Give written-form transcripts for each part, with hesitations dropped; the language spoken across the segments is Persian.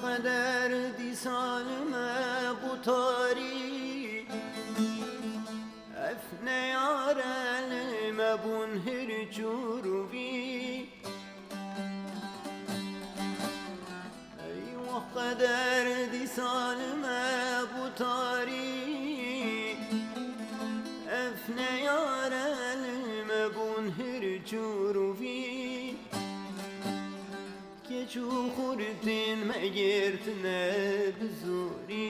قدر سالمه بطاري افنه یار المبون هر جروبی ایوه قدر سالمه بطاري افنه یار المبون هر جروبی keçu khurdin megirtne bizuri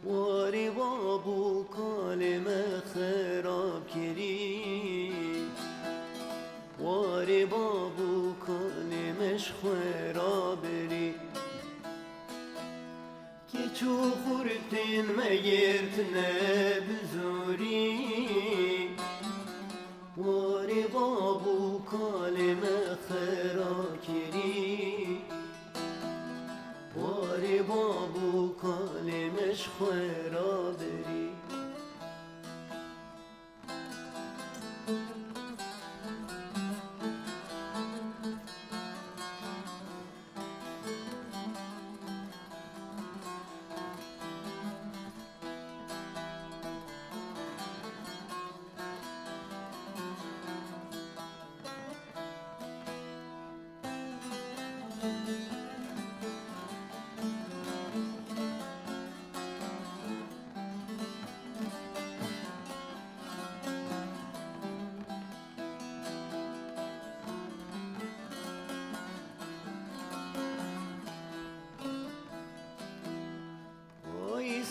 wari babu kalime kharab kiri wari babu kalimesh kharabri keçu khurdin megirtne bizuri wari babu kalime خراکری واری بابو کالمش خرابری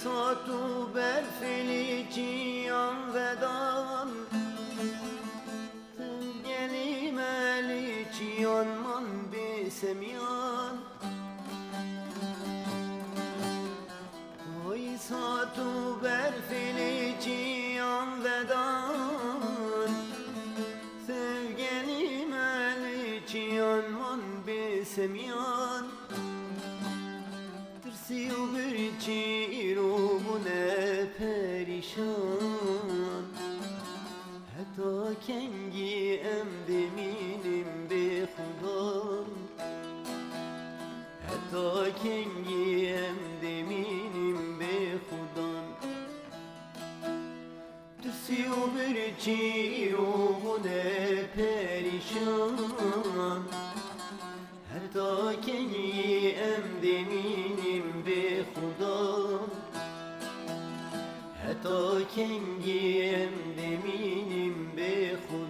ساتو برفلی چیان ودان تنگلی ملی چیان من بسمیان وی ساتو برفلی چیان ودان تنگلی ملی چیان من بسمیان ترسی و برچی رو بونه پریشان حتی کنگی ام دمینیم به خدا حتی کنگی ام دمینیم به خدا ترسی و برچی رو بونه پریشان حتی کنگی ام دمینیم به خدا حتی کنگی ام دمینیم به خدا